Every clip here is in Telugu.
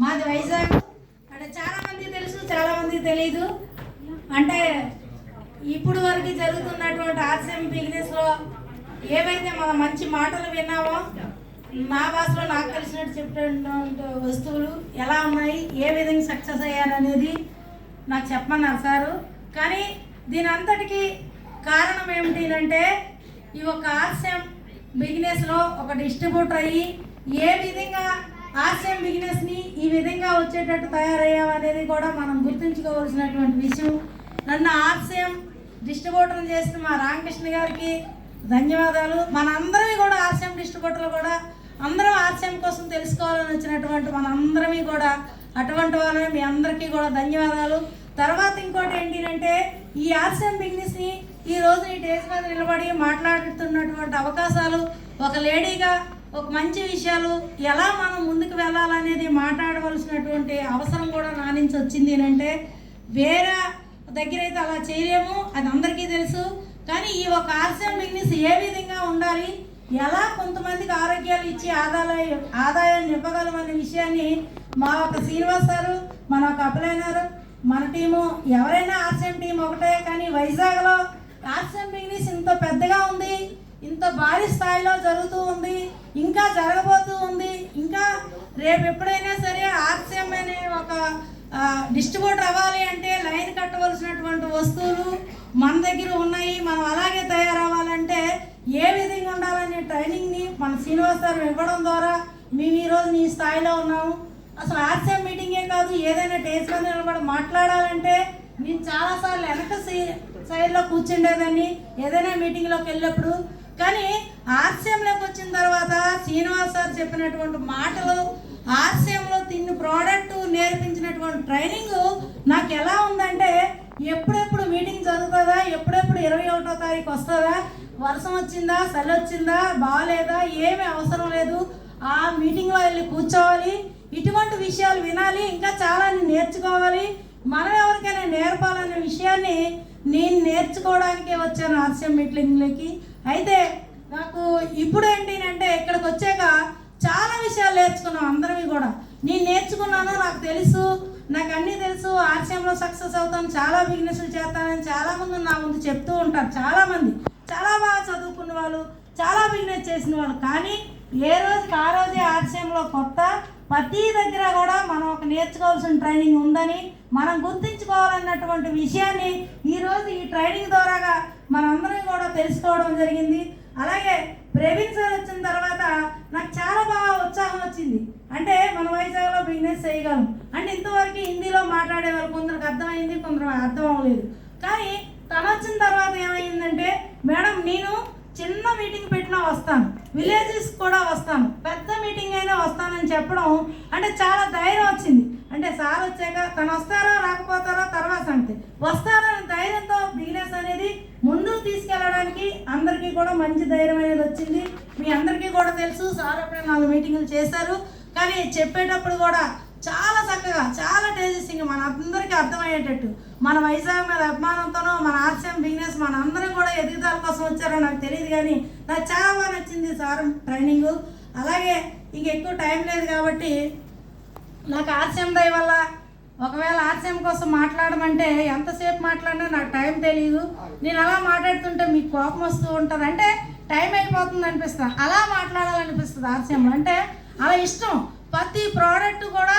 మాది వైజాగ్. అంటే చాలా మంది తెలుసు, చాలా మంది తెలియదు. అంటే ఇప్పుడు వరకు జరుగుతున్నటువంటి ఆర్సిఎం బిజినెస్లో ఏవైతే మనం మంచి మాటలు విన్నామో, నా భాషలో నాకు తెలిసినట్టు చెప్పినటువంటి వస్తువులు ఎలా ఉన్నాయి, ఏ విధంగా సక్సెస్ అయ్యారనేది నాకు చెప్పమన్నారు సారు. కానీ దీని అంతటికీ కారణం ఏమిటి అంటే, ఈ ఒక ఆర్సిఎం బిజినెస్లో ఒక డిస్ట్రిబ్యూటర్ అయ్యి ఏ విధంగా ఆర్సిఎం బిజినెస్ని ఈ విధంగా వచ్చేటట్టు తయారయ్యామనేది కూడా మనం గుర్తుంచుకోవాల్సినటువంటి విషయం. నన్ను ఆర్సిఎం డిస్ట్రిబ్యూటర్ చేసిన మా రామకృష్ణ గారికి ధన్యవాదాలు. మనందరివి కూడా ఆర్సిఎం డిస్ట్రిబ్యూటర్లు కూడా అందరం ఆర్సిఎం కోసం తెలుసుకోవాలని వచ్చినటువంటి మనందరివి కూడా అటువంటి వాళ్ళని మీ అందరికీ కూడా ధన్యవాదాలు. తర్వాత ఇంకోటి ఏంటంటే, ఈ ఆర్సిఎం బిజినెస్ని ఈరోజు ఈ డేస్ మీద నిలబడి మాట్లాడుతున్నటువంటి అవకాశాలు, ఒక లేడీగా ఒక మంచి విషయాలు ఎలా మనం ముందుకు వెళ్ళాలనేది మాట్లాడవలసినటువంటి అవసరం కూడా నా నుంచి వచ్చింది అంటే, వేరే దగ్గర అయితే అలా చేయలేము, అది అందరికీ తెలుసు. కానీ ఈ ఒక ఆర్సిఎం బిజినెస్ ఏ విధంగా ఉండాలి, ఎలా కొంతమందికి ఆరోగ్యాలు ఇచ్చి ఆదాయాన్ని ఇవ్వగలమనే విషయాన్ని మా ఒక శ్రీనివాస్ సారు, మన ఒక అప్లైనర్, మన టీము, ఎవరైనా ఆర్సిఎం టీం ఒకటే. కానీ వైజాగ్లో ఆర్సిఎం బిజినెస్ ఇంత పెద్దగా ఉంది, ఇంత భారీ స్థాయిలో జరుగుతూ ఉంది, ఇంకా జరగబోతూ ఉంది. ఇంకా రేపు ఎప్పుడైనా సరే ఆర్సిఎం అనే ఒక డిస్ట్రిబ్యూటర్ అవ్వాలి అంటే లైన్ కట్టవలసినటువంటి వస్తువులు మన దగ్గర ఉన్నాయి. మనం అలాగే తయారవ్వాలంటే ఏ విధంగా ఉండాలనే ట్రైనింగ్ని మన శ్రీనివాస్ గారు ఇవ్వడం ద్వారా మేము ఈరోజు ఈ స్థాయిలో ఉన్నాము. అసలు ఆర్సిఎం మీటింగే కాదు, ఏదైనా డేస్ మీద నిలబడి మాట్లాడాలంటే నేను చాలాసార్లు వెనక సైడ్లో కూర్చుండేదాన్ని ఏదైనా మీటింగ్లోకి వెళ్ళినప్పుడు. కానీ ఆర్సిఎంలోకి వచ్చిన తర్వాత శ్రీనివాస్ సార్ చెప్పినటువంటి మాటలు, ఆర్సిఎంలో తిన్న ప్రోడక్ట్ నేర్పించినటువంటి ట్రైనింగ్ నాకు ఎలా ఉందంటే, ఎప్పుడెప్పుడు మీటింగ్ జరుగుతుందా, ఎప్పుడెప్పుడు 21వ తారీఖు వస్తుందా, వర్షం వచ్చిందా, చలి వచ్చిందా, బాగాలేదా, ఏమీ అవసరం లేదు, ఆ మీటింగ్లో వెళ్ళి కూర్చోవాలి, ఇటువంటి విషయాలు వినాలి, ఇంకా చాలా నేర్చుకోవాలి, మనం ఎవరికైనా నేర్పాలనే విషయాన్ని నేను నేర్చుకోవడానికే వచ్చాను ఆర్సిఎం మీటింగ్లకి. అయితే నాకు ఇప్పుడు ఏంటి అంటే, ఇక్కడికి వచ్చాక చాలా విషయాలు నేర్చుకున్నాం అందరివి కూడా. నేను నేర్చుకున్నాను, నాకు తెలుసు, నాకు అన్నీ తెలుసు, ఆర్సిఎంలో సక్సెస్ అవుతాను, చాలా బిజినెస్లు చేస్తానని చాలామంది నా ముందు చెప్తూ ఉంటారు. చాలామంది చాలా బాగా చదువుకున్న వాళ్ళు, చాలా బిజినెస్ చేసిన వాళ్ళు. కానీ ఏ రోజుకి ఆ రోజే ఆర్సిఎంలో కొత్త, ప్రతి దగ్గర కూడా మనం ఒక నేర్చుకోవాల్సిన ట్రైనింగ్ ఉందని మనం గుర్తించుకోవాలన్నటువంటి విషయాన్ని ఈరోజు ఈ ట్రైనింగ్ ద్వారాగా మనందరం కూడా తెలుసుకోవడం జరిగింది. అలాగే ప్రవీణ్ సార్ వచ్చిన తర్వాత నాకు చాలా బాగా ఉత్సాహం వచ్చింది. అంటే మన వైజాగ్లో బిజినెస్ చేయగలం అంటే, ఇంతవరకు హిందీలో మాట్లాడేవాళ్ళు కొందరికి అర్థమైంది, కొందరు అర్థం అవ్వలేదు. కానీ తను వచ్చిన తర్వాత ఏమైందంటే, మేడం నేను చిన్న మీటింగ్ పెట్టినా వస్తాను, విలేజెస్ కూడా వస్తాను, పెద్ద మీటింగ్ అయినా వస్తానని చెప్పడం అంటే చాలా ధైర్యం వచ్చింది. అంటే సార్ వచ్చాక తను వస్తారో రాకపోతారో తర్వాత సంగతి, వస్తారని ధైర్యంతో బిజినెస్ అనేది ముందుకు తీసుకెళ్ళడానికి అందరికీ కూడా మంచి ధైర్యం అనేది వచ్చింది. మీ అందరికీ కూడా తెలుసు, సార్ అప్పుడే 4 మీటింగులు చేశారు. కానీ చెప్పేటప్పుడు కూడా చాలా చక్కగా, చాలా టేజింగ్ మన అందరికీ అర్థమయ్యేటట్టు, మన వైజాగ్ మీద అభిమానంతోనో మన ఆర్సిఎం బిజినెస్ మన అందరం కూడా ఎదుగుదల కోసం వచ్చారో నాకు తెలియదు. కానీ నాకు చాలా బాగా నచ్చింది సార్ ట్రైనింగు. అలాగే ఇంక ఎక్కువ టైం లేదు కాబట్టి నాకు ఆర్సిఎం దయ వల్ల, ఒకవేళ ఆర్సిఎం కోసం మాట్లాడమంటే ఎంతసేపు మాట్లాడినా నాకు టైం తెలియదు. నేను అలా మాట్లాడుతుంటే మీకు కోపం వస్తూ ఉంటుంది, అంటే టైం అయిపోతుంది అనిపిస్తుంది, అలా మాట్లాడాలనిపిస్తుంది ఆర్సిఎంలో. అంటే అలా ఇష్టం, ప్రతి ప్రోడక్ట్ కూడా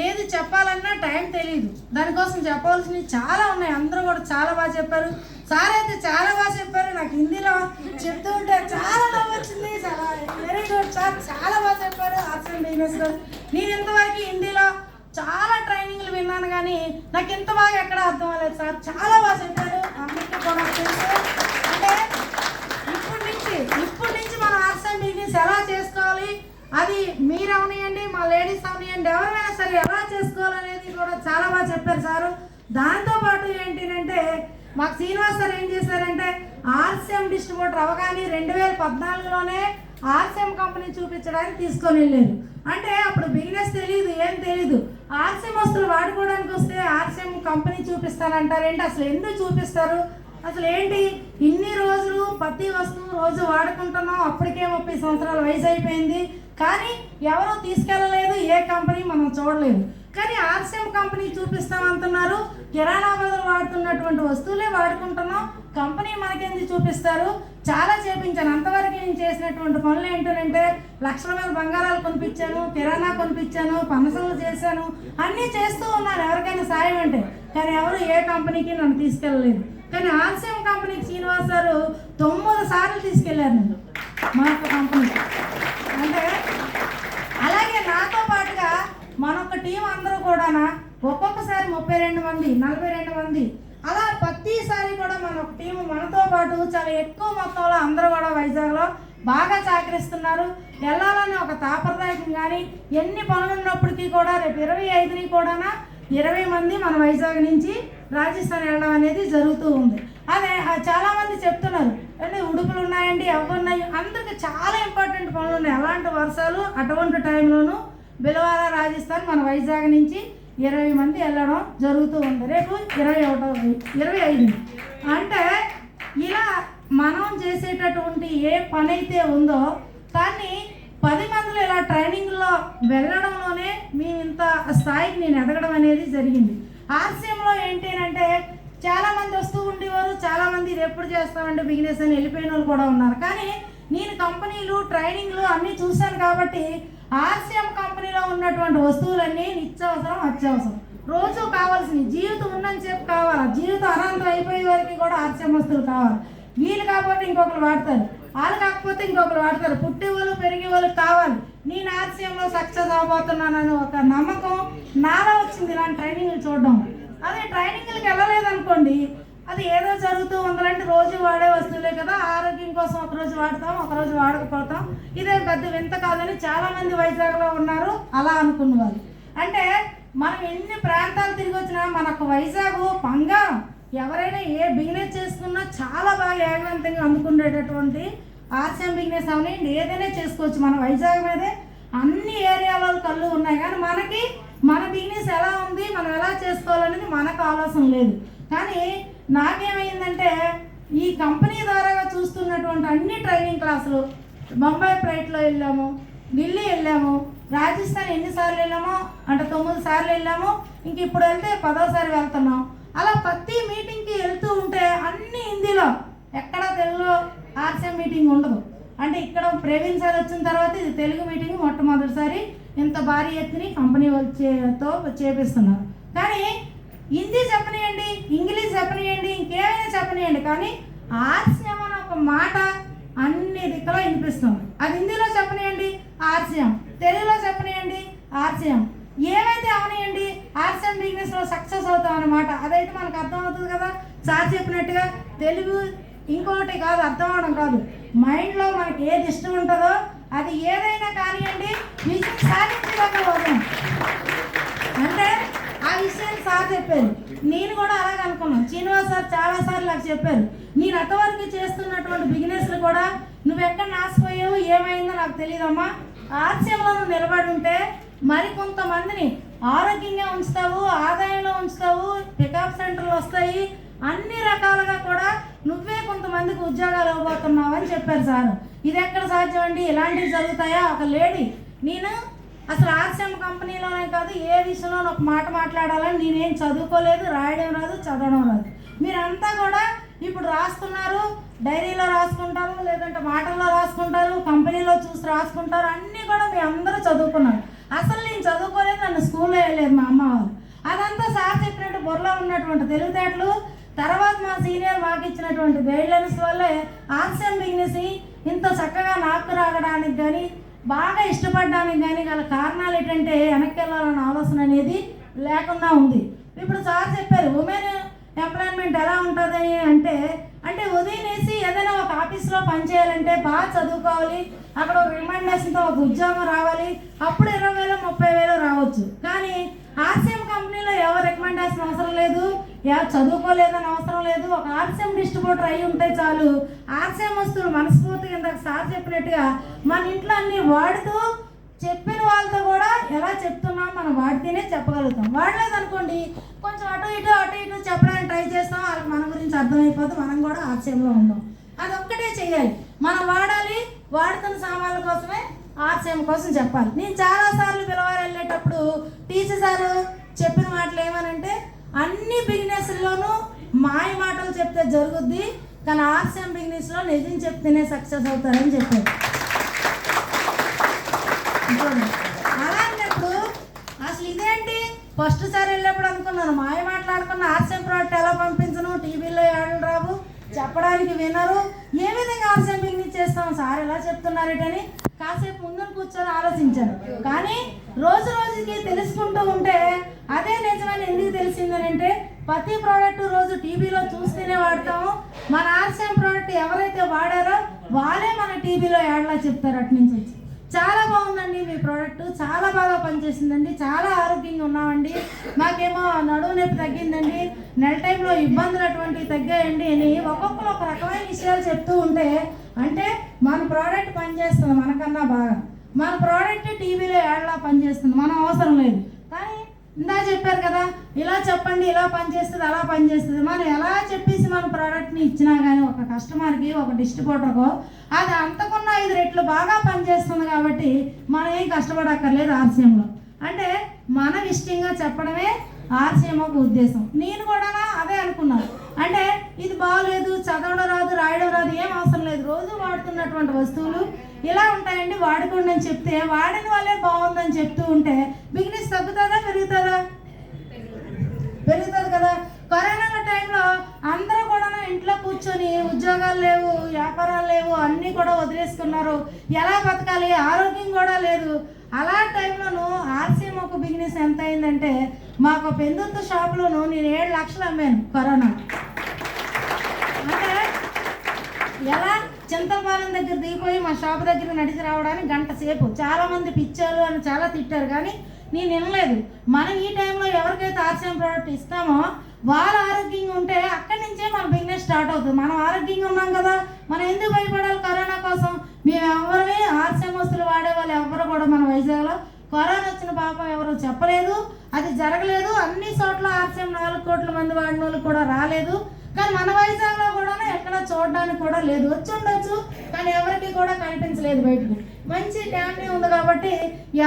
ఏది చెప్పాలన్నా టైం తెలియదు, దానికోసం చెప్పవలసినవి చాలా ఉన్నాయి. అందరూ కూడా చాలా బాగా చెప్పారు. సార్ అయితే చాలా బాగా చెప్పారు, నాకు హిందీలో చెప్తూ ఉంటే చాలా నవ్వు వచ్చింది. చాలా వెరీ గుడ్ సార్, చాలా బాగా చెప్పారు ఆర్సిఎం బిజినెస్లో. నేను ఇంతవరకు హిందీలో చాలా ట్రైనింగ్లు విన్నాను, కానీ నాకు ఇంత బాగా ఎక్కడ అర్థం అవ్వలేదు సార్. చాలా బాగా చెప్పారు, అందరికీ కూడా తెలుసు. అంటే ఇప్పటి నుంచి మనం ఆర్సిఎం బిజినెస్ ఎలా చేసుకోవాలి, అది మీరు అవనియండి, మా లేడీస్ అవనియండి, ఎవరైనా సరే ఎలా చేసుకోవాలనేది కూడా చాలా బాగా చెప్పారు సారు. దాంతోపాటు ఏంటంటే, మాకు శ్రీనివాస్ సార్ ఏం చేశారంటే, ఆర్సిఎం డిస్ట్రిబ్యూటర్ అవగానే 2014లోనే ఆర్సిఎం కంపెనీ చూపించడానికి తీసుకొని వెళ్ళారు. అంటే అప్పుడు బిజినెస్ తెలియదు, ఏం తెలియదు. ఆర్సిఎం వస్తువులు వాడుకోవడానికి వస్తే ఆర్సిఎం కంపెనీ చూపిస్తానంటారేంటి, అసలు ఎందుకు చూపిస్తారు, అసలు ఏంటి, ఇన్ని రోజులు ప్రతి వస్తువు రోజు వాడుకుంటున్నాం, అప్పటికే 30 సంవత్సరాల వయసు అయిపోయింది, కానీ ఎవరూ తీసుకెళ్ళలేదు, ఏ కంపెనీ మనం చూడలేదు. కానీ ఆర్సిఎం కంపెనీ చూపిస్తామంటున్నారు, కిరాణా బదులు వాడుతున్నటువంటి వస్తువులే వాడుకుంటున్నాం, కంపెనీ మనకెందుకు చూపిస్తారు? చాలా చేపించాను. అంతవరకు నేను చేసినటువంటి పనులు ఏంటంటే లక్షల మీద బంగారాలు కొనిపించాను, కిరాణా కొనిపించాను, పనసలు చేశాను, అన్నీ చేస్తూ ఉన్నాను ఎవరికైనా సాయం అంటే. కానీ ఎవరు ఏ కంపెనీకి నన్ను తీసుకెళ్ళలేదు. కానీ ఆర్సిఎం కంపెనీకి శ్రీనివాస్ గారు 9 సార్లు తీసుకెళ్లారు నన్ను మా యొక్క కంపెనీ. అంటే అలాగే నాతో పాటుగా మనొక టీం అందరూ కూడా ఒక్కొక్కసారి 32 మంది 42 మంది అలా ప్రతిసారి కూడా మన ఒక టీము మనతో పాటు చాలా ఎక్కువ మొత్తంలో అందరూ కూడా వైజాగ్లో బాగా సహకరిస్తున్నారు. వెళ్ళాలని ఒక తాపరదాయకం. కానీ ఎన్ని పనులు ఉన్నప్పటికీ కూడా రేపు 25ని కూడా 20 మంది మన వైజాగ్ నుంచి రాజస్థాన్ వెళ్ళడం అనేది జరుగుతూ ఉంది. అదే చాలామంది చెప్తున్నారు అంటే ఉడుపులు ఉన్నాయండి, అవి ఉన్నాయి, అందరికి చాలా ఇంపార్టెంట్ పనులు ఉన్నాయి. అలాంటి వర్షాలు అటువంటి టైంలోనూ బిలవాడ రాజస్థాన్ మన వైజాగ్ నుంచి 20 మంది వెళ్ళడం జరుగుతూ ఉంది. రేపు 25 అంటే ఇలా మనం చేసేటటువంటి ఏ పని అయితే ఉందో దాన్ని 10 మందిలో ఇలా ట్రైనింగ్లో వెళ్ళడంలోనే మేము ఇంత స్థాయికి నేను ఎదగడం అనేది జరిగింది. ఆర్సిఎంలో ఏంటి అంటే చాలామంది వస్తూ ఉండేవారు, చాలామంది ఇది ఎప్పుడు చేస్తామంటే బిజినెస్ అని వెళ్ళిపోయిన వాళ్ళు కూడా ఉన్నారు. కానీ నేను కంపెనీలు ట్రైనింగ్లు అన్నీ చూశాను కాబట్టి ఆర్సిఎం కంపెనీలో ఉన్నటువంటి వస్తువులన్నీ నిత్యావసరం, అత్యవసరం, రోజు కావాల్సినవి, జీవితం ఉన్నని చెప్పి కావాలి, జీవితం అనంతం అయిపోయే వరకు కూడా ఆర్సిఎం వస్తువులు కావాలి. వీళ్ళు కాకపోతే ఇంకొకరు వాడతారు, వాళ్ళు కాకపోతే ఇంకొకరు వాడతారు, పుట్టే వాళ్ళు పెరిగే వాళ్ళు కావాలి. నేను ఆర్సిఎంలో సక్సెస్ అవ్వబోతున్నానని ఒక నమ్మకం నాలో వచ్చింది ఇలాంటి ట్రైనింగ్లు చూడడం. అదే ట్రైనింగ్లకు వెళ్ళలేదనుకోండి, అది ఏదో జరుగుతూ ఉండాలంటే రోజు వాడే వస్తువులే కదా, ఆరోగ్యం కోసం ఒకరోజు వాడతాం, ఒకరోజు వాడకపోతాం, ఇదే పెద్ద వింత కాదని చాలామంది వైజాగ్లో ఉన్నారు అలా అనుకున్న వాళ్ళు. అంటే మనం ఎన్ని ప్రాంతాలు తిరిగి వచ్చినా మనకు వైజాగ్ బంగారం. ఎవరైనా ఏ బిజినెస్ చేసుకున్నా చాలా బాగా ఏగవంతంగా అందుకునేటటువంటి ఆర్సిఎం బిజినెస్ అవనండి, ఏదైనా చేసుకోవచ్చు. మన వైజాగ్ మీదే అన్ని ఏరియాలో కళ్ళు ఉన్నాయి. కానీ మనకి మన బిజినెస్ ఎలా ఉంది, మనం ఎలా చేసుకోవాలనేది మనకు ఆలోచన లేదు. కానీ నాకేమైందంటే ఈ కంపెనీ ద్వారాగా చూస్తున్నటువంటి అన్ని ట్రైనింగ్ క్లాసులు, బొంబాయి ఫ్లైట్లో వెళ్ళాము, ఢిల్లీ వెళ్ళాము, రాజస్థాన్ ఎన్నిసార్లు వెళ్ళామో అంటే 9 సార్లు వెళ్ళాము, ఇంక ఇప్పుడు వెళ్తే 10వ సారి వెళ్తున్నాం. అలా ప్రతి మీటింగ్కి వెళ్తూ ఉంటే అన్ని హిందీలో, ఎక్కడ తెలుగులో ఆర్సిఎం మీటింగ్ ఉండదు. అంటే ఇక్కడ ప్రవీణ్ సార్ వచ్చిన తర్వాత ఇది తెలుగు మీటింగ్ మొట్టమొదటిసారి ఇంత భారీ ఎత్తుని కంపెనీ వచ్చేతో చేపిస్తున్నారు. కానీ హిందీ చెప్పనియండి, ఇంగ్లీష్ చెప్పనియండి, ఇంకేమైనా చెప్పనియండి, కానీ ఆర్సిఎం అని ఒక మాట అన్ని దిక్కులో వినిపిస్తుంది. అది హిందీలో చెప్పనియండి ఆర్సిఎం, తెలుగులో చెప్పనియండి ఆర్సిఎం, ఏమైతే అవనియండి ఆర్సిఎం బిజినెస్లో సక్సెస్ అవుతాం అన్నమాట. అదైతే మనకు అర్థం అవుతుంది కదా. సార్ చెప్పినట్టుగా తెలుగు ఇంకోటి కాదు, అర్థం అవడం కాదు, మైండ్లో మనకి ఏది ఇష్టం ఉంటుందో అది ఏదైనా కానివ్వండి విజయం సాధించగలగడం. అంటే ఆ విషయాన్ని సార్ చెప్పారు, నేను కూడా అలాగే అనుకున్నాను. శ్రీనివాస్ సార్ చాలాసార్లు నాకు చెప్పారు, నేను అంతవరకు చేస్తున్నటువంటి బిజినెస్లు కూడా నువ్వు ఎక్కడ నాసిపోయావు, ఏమైందో నాకు తెలియదమ్మా, ఆర్సిఎంలో నువ్వు నిలబడి ఉంటే మరికొంతమందిని ఆరోగ్యంగా ఉంచుతావు, ఆదాయంలో ఉంచుతావు, పికప్ సెంటర్లు వస్తాయి, అన్ని రకాలుగా కూడా నువ్వే కొంతమందికి ఉద్యోగాలు ఇవ్వబోతున్నావు అని చెప్పారు సార్. ఇది ఎక్కడ సాధ్యం అండి, ఇలాంటివి జరుగుతాయా? ఒక లేడీ, నేను అసలు ఆర్సిఎం కంపెనీలోనే కాదు ఏ విషయంలో ఒక మాట మాట్లాడాలని నేనేం చదువుకోలేదు, రాయడం రాదు, చదవడం రాదు. మీరంతా కూడా ఇప్పుడు రాస్తున్నారు, డైరీలో రాసుకుంటారు, లేదంటే మాటల్లో రాసుకుంటారు, కంపెనీలో చూసి రాసుకుంటారు, అన్నీ కూడా మీ అందరూ చదువుకున్నారు. అసలు నేను చదువుకోలేదు, నన్ను స్కూల్లో వెళ్ళలేదు మా అమ్మ వాళ్ళు. అదంతా సార్ చెప్పినట్టు బుర్రలో ఉన్నటువంటి తెలివితేటలు, తర్వాత మా సీనియర్ మాకు ఇచ్చినటువంటి గైడ్లైన్స్ వల్లే ఆర్సిఎం బిజినెస్ ఇంత చక్కగా నాకు రావడానికి కానీ బాగా ఇష్టపడడానికి కానీ గల కారణాలు ఏంటంటే వెనక్కి వెళ్ళాలన్న ఆలోచన అనేది లేకుండా ఉంది. ఇప్పుడు సార్ చెప్పారు ఉమెన్ ఎంప్లాయ్మెంట్ ఎలా ఉంటుంది అంటే ఉదయం వేసి ఏదైనా ఒక ఆఫీస్లో పనిచేయాలంటే బాగా చదువుకోవాలి, అక్కడ ఒక రిమైండర్స్తో ఒక ఉద్యోగం రావాలి, అప్పుడు 20,000 30,000 రావచ్చు. కానీ ఆర్సిఎం కంపెనీలో ఎవరు రికమెండేషన్ అవసరం లేదు, ఎవరు చదువుకోలేదని అవసరం లేదు, ఒక ఆర్సిఎం డిస్ట్రిబ్యూటర్ అయి ఉంటే చాలు. ఆర్సిఎం వస్తువులు మనస్ఫూర్తిగా ఇందాక సార్ చెప్పినట్టుగా మన ఇంట్లో అన్ని వాడుతూ చెప్పిన వాళ్ళతో కూడా ఎలా చెప్తున్నాం మనం వాడితేనే చెప్పగలుగుతాం. వాడలేదనుకోండి కొంచెం అటు ఇటు చెప్పడానికి ట్రై చేస్తాం, వాళ్ళకి మన గురించి అర్థమైపోతే మనం కూడా ఆర్సిఎంలో ఉందాం. అది ఒక్కటే చెయ్యాలి, మనం వాడాలి, వాడుతున్న సామాన్ల కోసమే ఆర్సీఎం కోసం చెప్పాలి. నేను చాలాసార్లు పిలవాలి వెళ్ళేటప్పుడు టీచర్ సార్ చెప్పిన మాటలు ఏమనంటే అన్ని బిజినెస్లోనూ మాయ మాటలు చెప్తే జరుగుద్ది, కానీ ఆర్సీఎం బిజినెస్లో నిజం చెప్తేనే సక్సెస్ అవుతారని చెప్పారు. అలాంటప్పుడు అసలు ఇదేంటి ఫస్ట్ సారి వెళ్ళినప్పుడు అనుకున్నాను మాయ మాట్లాడుకున్న ఆర్సీఎం ప్రోడక్ట్ ఎలా పంపించను, టీవీలో యాడ్లు రావు, చెప్పడానికి వినరు, ఏ విధంగా ఆర్సీఎం బిజినెస్ చేస్తాం సార్ ఎలా చెప్తున్నారేటని కాసేపు ముందుకు కూర్చొని ఆలోచించాను. కానీ రోజు రోజుకి తెలుసుకుంటూ ఉంటే అదే నిజమని ఎందుకు తెలిసిందనంటే ప్రతి ప్రోడక్ట్ రోజు టీవీలో చూస్తేనే వాడతాము. మన ఆర్సీఎం ప్రోడక్ట్ ఎవరైతే వాడారో వాళ్ళే మన టీవీలో యాడ్లా చెప్తారు. అటు నుంచి వచ్చి చాలా బాగుందండి మీ ప్రోడక్ట్, చాలా బాగా పనిచేసిందండి, చాలా ఆరోగ్యంగా ఉన్నామండి, మాకేమో నడువు నొప్పి తగ్గిందండి, నెల టైంలో ఇబ్బందులు అటువంటివి తగ్గాయండి అని ఒక్కొక్కరు ఒక రకమైన విషయాలు చెప్తూ ఉంటే అంటే మన ప్రోడక్ట్ పనిచేస్తుంది మనకన్నా బాగా, మన ప్రోడక్ట్ టీవీలో యాడ్లా పనిచేస్తుంది, మనం అవసరం లేదు. కానీ ఇందా చెప్పారు కదా ఇలా చెప్పండి ఇలా పనిచేస్తుంది అలా పనిచేస్తుంది, మనం ఎలా చెప్పేసి మన ప్రోడక్ట్ని ఇచ్చినా కానీ ఒక కస్టమర్కి ఒక డిస్ట్రిబ్యూటర్కో అది అంతకున్న 5 రెట్లు బాగా పనిచేస్తుంది కాబట్టి మనం ఏం కష్టపడక్కర్లేదు ఆర్సీఎంలో. అంటే మనం ఇష్టంగా చెప్పడమే ఆర్సీఎం ఒక ఉద్దేశం. నేను కూడా అదే అనుకున్నాను. అంటే ఇది బాగోలేదు, చదవడం రాదు, రాయడం రాదు, ఏం అవసరం లేదు, రోజు వాడుతున్నటువంటి వస్తువులు ఇలా ఉంటాయండి వాడుకోండి అని చెప్తే వాడిన వాళ్ళే బాగుందని చెప్తూ ఉంటే బిజినెస్ తగ్గుతుందా పెరుగుతుందా? పెరుగుతుంది కదా. కరోనా టైంలో అందరూ కూడా ఇంట్లో కూర్చొని ఉద్యోగాలు లేవు, వ్యాపారాలు లేవు, అన్నీ కూడా వదిలేసుకున్నారు, ఎలా బతకాలి, ఆరోగ్యం కూడా లేదు. అలా టైంలోనూ ఆర్సీఎం ఒక బిజినెస్ ఎంత అయిందంటే మాకు పెందుర్తి షాప్లోను నేను 7 లక్షలు అమ్మాను కరోనా. అంటే ఎలా చింతలపాలెం దగ్గర దిగిపోయి మా షాప్ దగ్గర నడిచి రావడానికి గంట సేపు, చాలామంది పిచ్చారు అని చాలా తిట్టారు, కానీ నేను వినలేదు. మనం ఈ టైంలో ఎవరికైతే ఆర్సీఎం ప్రోడక్ట్ ఇస్తామో వాళ్ళు ఆరోగ్యంగా ఉంటే అక్కడి నుంచే మన బిజినెస్ స్టార్ట్ అవుతుంది. మనం ఆరోగ్యంగా ఉన్నాం కదా, మనం ఎందుకు భయపడాలి కరోనా కోసం? మేము ఎవరిని ఆర్సీఎం వస్తువులు వాడే వాళ్ళు ఎవరు కూడా మన వైజాగ్లో కరోనా వచ్చిన పాపం ఎవరు చెప్పలేదు, అది జరగలేదు. అన్ని చోట్ల ఆర్సీఎం 4 కోట్ల మంది వాడిన వాళ్ళు కూడా రాలేదు. కానీ మన వైజాగ్లో కూడా ఎక్కడ చూడడానికి కూడా లేదు, వచ్చి ఉండొచ్చు కానీ ఎవరికి కూడా కనిపించలేదు బయటకు. మంచి డ్యామ్ని ఉంది కాబట్టి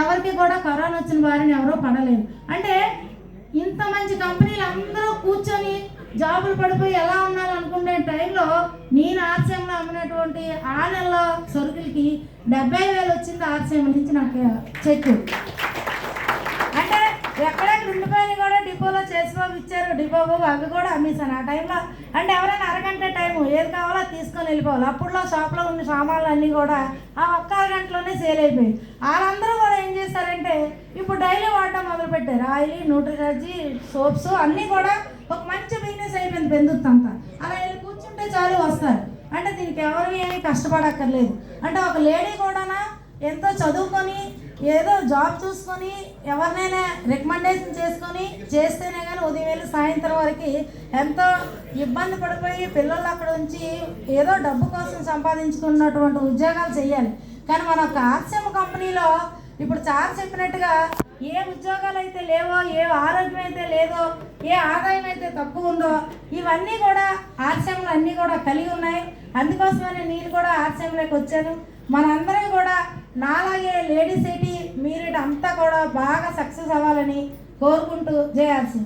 ఎవరికి కూడా కరోనా వచ్చిన వారిని ఎవరో పడలేదు. అంటే ఇంత మంచి కంపెనీలు అందరూ కూర్చొని జాబులు పడిపోయి ఎలా ఉన్నారు అనుకునే టైంలో నేను ఆర్సీఎంలో అమ్మినటువంటి ఆ నెలలో సరుకులకి 70,000 వచ్చింది ఆర్సీఎం నుంచి నాకు చెక్. అంటే ఎక్కడెక్కడ ఉండిపోయినా కూడా డిపోలో చేసి బాబు ఇచ్చారు, డిపో బాబు అవి కూడా అమ్మేశాను ఆ టైంలో. అంటే ఎవరైనా అరగంట టైము ఏది కావాలో తీసుకొని వెళ్ళిపోవాలి. అప్పుడులో షాప్లో ఉన్న సామాన్లు అన్నీ కూడా ఆ ఒక్క అరగంటలోనే సేల్ అయిపోయాయి. వాళ్ళందరూ కూడా ఏం చేశారంటే ఇప్పుడు డైలీ వాడటం మొదలుపెట్టారు. ఆయిల్, న్యూట్రిలజీ, సోప్స్ అన్నీ కూడా ఒక మంచి బిజినెస్ అయిపోయింది పెందుతంతా. అలా వెళ్ళి కూర్చుంటే చాలు వస్తారు. అంటే దీనికి ఎవరు ఏమీ కష్టపడక్కర్లేదు. అంటే ఒక లేడీ కూడా ఎంతో చదువుకొని ఏదో జాబ్ చూసుకొని ఎవరినైనా రికమెండేషన్ చేసుకొని చేస్తేనే కానీ ఉదయం వెళ్ళి సాయంత్రం వరకు ఎంతో ఇబ్బంది పడిపోయి పిల్లలు అక్కడ ఉంచి ఏదో డబ్బు కోసం సంపాదించుకున్నటువంటి ఉద్యోగాలు చేయాలి. కానీ మన ఒక ఆర్సీఎం కంపెనీలో ఇప్పుడు సార్ చెప్పినట్టుగా ఏ ఉద్యోగాలు అయితే లేవో, ఏ ఆరోగ్యం అయితే లేదో, ఏ ఆదాయం అయితే తక్కువ ఉందో ఇవన్నీ కూడా ఆర్సీఎంలో అన్నీ కూడా కలిగి ఉన్నాయి. అందుకోసమని నేను కూడా ఆర్సీఎంలోకి వచ్చాను. మనందరం కూడా నాలాగే లేడీస్ ఏంటి మీరు అంతా కూడా బాగా సక్సెస్ అవ్వాలని కోరుకుంటూ జై ఆర్సీఎం.